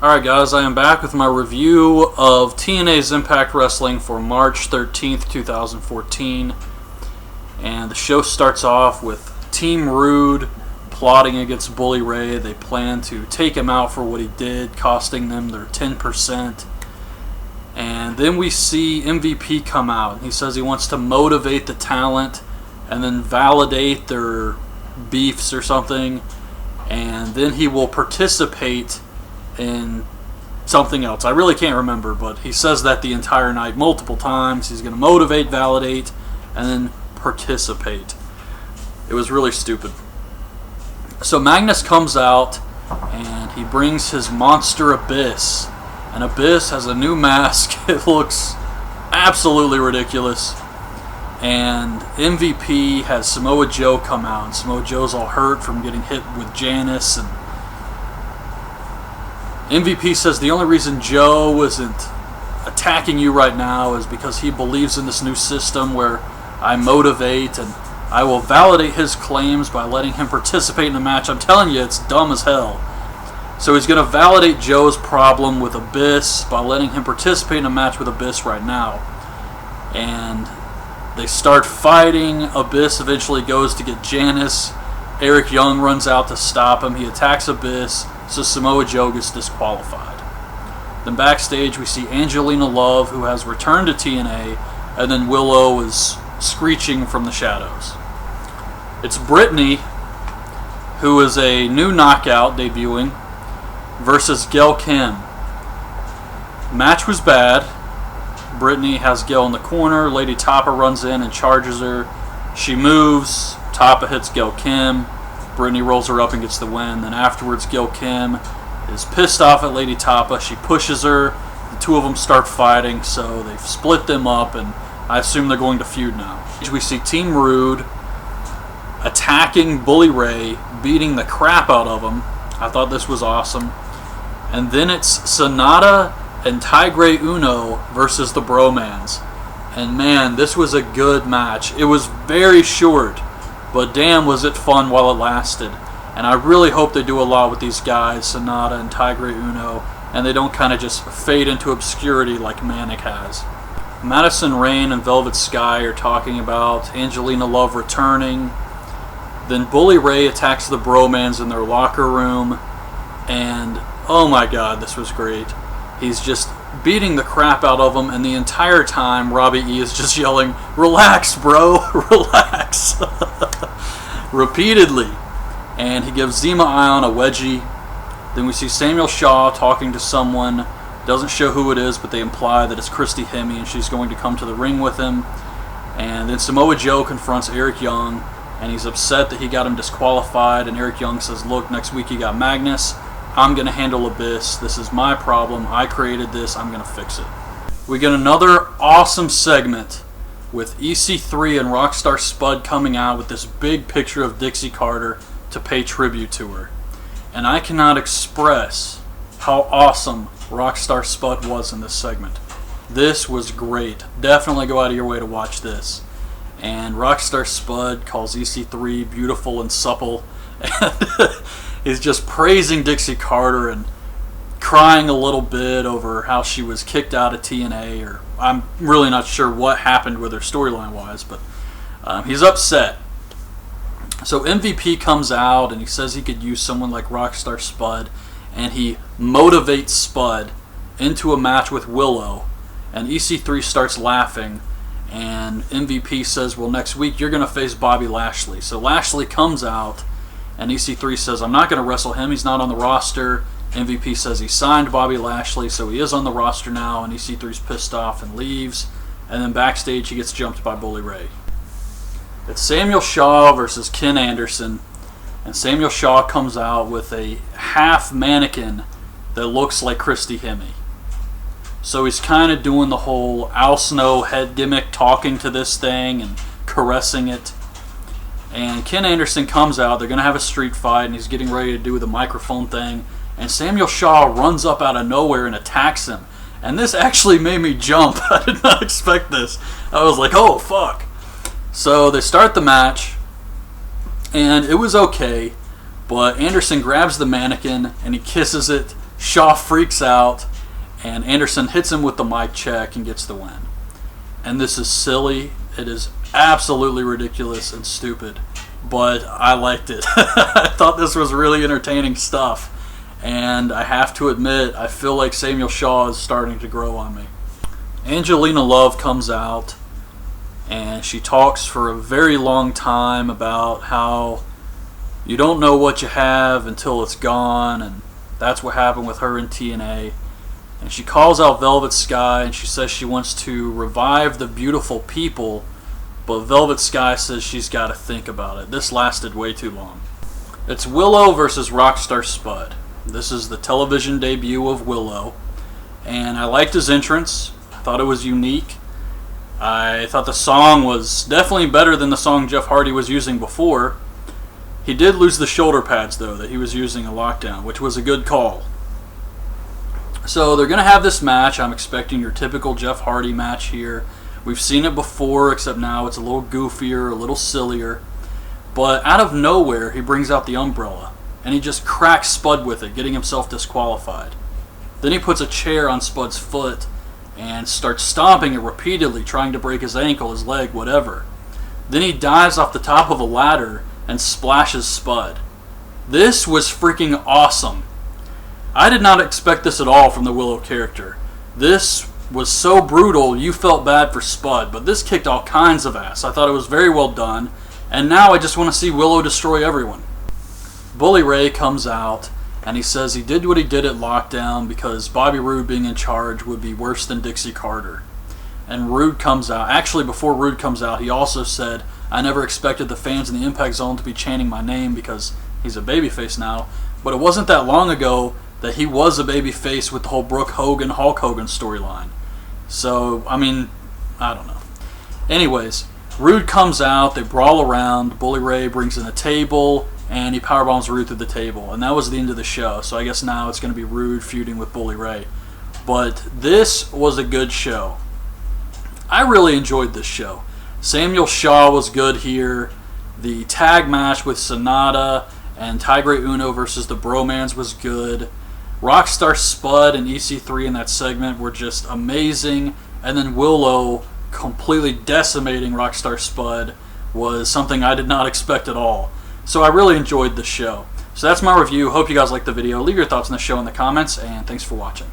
Alright guys, I am back with my review of TNA's Impact Wrestling for March 13th, 2014. And the show starts off with Team Rude plotting against Bully Ray. They plan to take him out for what he did, costing them their 10%. And then we see MVP come out. He says he wants to motivate the talent and then validate their beefs or something. And then he will participate in something else. I really can't remember, but he says that the entire night multiple times. He's going to motivate, validate, and then participate. It was really stupid. So Magnus comes out and he brings his monster Abyss. And Abyss has a new mask. It looks absolutely ridiculous. And MVP has Samoa Joe come out. And Samoa Joe's all hurt from getting hit with Janice. And MVP says the only reason Joe isn't attacking you right now is because he believes in this new system where I motivate and I will validate his claims by letting him participate in the match. I'm telling you, it's dumb as hell. So he's going to validate Joe's problem with Abyss by letting him participate in a match with Abyss right now. And they start fighting. Abyss eventually goes to get Janice. Eric Young runs out to stop him. He attacks Abyss, so Samoa Joe gets disqualified. Then backstage we see Angelina Love, who has returned to TNA, and then Willow is screeching from the shadows. It's Brittany, who is a new knockout debuting, versus Gail Kim. Match was bad. Brittany has Gail in the corner. Lady Tapa runs in and charges her. She moves. Tapa hits Gail Kim. Brittany rolls her up and gets the win. Then afterwards, Gail Kim is pissed off at Lady Tapa. She pushes her. The two of them start fighting, so they've split them up, and I assume they're going to feud now. We see Team Rude attacking Bully Ray, beating the crap out of him. I thought this was awesome. And then it's Sonata and Tigre Uno versus the Bromans. And man, this was a good match. It was very short, but damn was it fun while it lasted. And I really hope they do a lot with these guys, Sonata and Tigre Uno, and they don't kind of just fade into obscurity like Manic has. Madison Rayne and Velvet Sky are talking about Angelina Love returning. Then Bully Ray attacks the Bromans in their locker room, and oh my god, this was great. He's just beating the crap out of them, and the entire time Robbie E is just yelling, "Relax, bro, relax," repeatedly. And he gives Zema Ion a wedgie. Then we see Samuel Shaw talking to someone. Doesn't show who it is, but they imply that it's Christy Hemme, and she's going to come to the ring with him. And then Samoa Joe confronts Eric Young, and he's upset that he got him disqualified. And Eric Young says, "Look, next week you got Magnus. I'm going to handle Abyss. This is my problem. I created this. I'm going to fix it." We get another awesome segment with EC3 and Rockstar Spud coming out with this big picture of Dixie Carter to pay tribute to her. And I cannot express how awesome Rockstar Spud was in this segment. This was great. Definitely go out of your way to watch this. And Rockstar Spud calls EC3 beautiful and supple. He's just praising Dixie Carter and crying a little bit over how she was kicked out of TNA, or I'm really not sure what happened with her storyline wise, but he's upset. So MVP comes out and he says he could use someone like Rockstar Spud, and he motivates Spud into a match with Willow, and EC3 starts laughing, and MVP says, "Well, next week you're going to face Bobby Lashley." So Lashley comes out, and EC3 says, "I'm not going to wrestle him. He's not on the roster." MVP says he signed Bobby Lashley, so he is on the roster now, and EC3's pissed off and leaves. And then backstage he gets jumped by Bully Ray. It's Samuel Shaw versus Ken Anderson, and Samuel Shaw comes out with a half mannequin that looks like Christy Hemme. So he's kind of doing the whole Al Snow head gimmick, talking to this thing and caressing it. And Ken Anderson comes out. They're going to have a street fight, and he's getting ready to do the microphone thing. And Samuel Shaw runs up out of nowhere and attacks him. And this actually made me jump. I did not expect this. I was like, oh, fuck. So they start the match, and it was okay. But Anderson grabs the mannequin, and he kisses it, Shaw freaks out, and Anderson hits him with the mic check and gets the win. And this is silly. It is absolutely ridiculous and stupid, but I liked it. I thought this was really entertaining stuff, and I have to admit, I feel like Samuel Shaw is starting to grow on me. Angelina Love comes out, and she talks for a very long time about how you don't know what you have until it's gone, and that's what happened with her in TNA. And she calls out Velvet Sky, and she says she wants to revive the beautiful people, but Velvet Sky says she's got to think about it. This lasted way too long. It's Willow versus Rockstar Spud. This is the television debut of Willow, and I liked his entrance. I thought it was unique. I thought the song was definitely better than the song Jeff Hardy was using before. He did lose the shoulder pads, though, that he was using in Lockdown, which was a good call. So they're going to have this match. I'm expecting your typical Jeff Hardy match here. We've seen it before, except now it's a little goofier, a little sillier. But out of nowhere, he brings out the umbrella, and he just cracks Spud with it, getting himself disqualified. Then he puts a chair on Spud's foot and starts stomping it repeatedly, trying to break his ankle, his leg, whatever. Then he dives off the top of a ladder and splashes Spud. This was freaking awesome. I did not expect this at all from the Willow character. This was so brutal, you felt bad for Spud, but this kicked all kinds of ass. I thought it was very well done, and now I just want to see Willow destroy everyone. Bully Ray comes out, and he says he did what he did at Lockdown because Bobby Roode being in charge would be worse than Dixie Carter. And Roode comes out. Actually, before Roode comes out, he also said, I never expected the fans in the Impact Zone to be chanting my name because he's a babyface now. But it wasn't that long ago that he was a babyface with the whole Brooke Hogan, Hulk Hogan storyline. So, I mean, I don't know. Anyways, Roode comes out, they brawl around, Bully Ray brings in a table, and he powerbombs Roode through the table. And that was the end of the show. So I guess now it's going to be Roode feuding with Bully Ray. But this was a good show. I really enjoyed this show. Samuel Shaw was good here. The tag match with Sonata and Tigre Uno versus the Bromans was good. Rockstar Spud and EC3 in that segment were just amazing. And then Willow completely decimating Rockstar Spud was something I did not expect at all. So I really enjoyed the show. So that's my review. Hope you guys liked the video. Leave your thoughts on the show in the comments, and thanks for watching.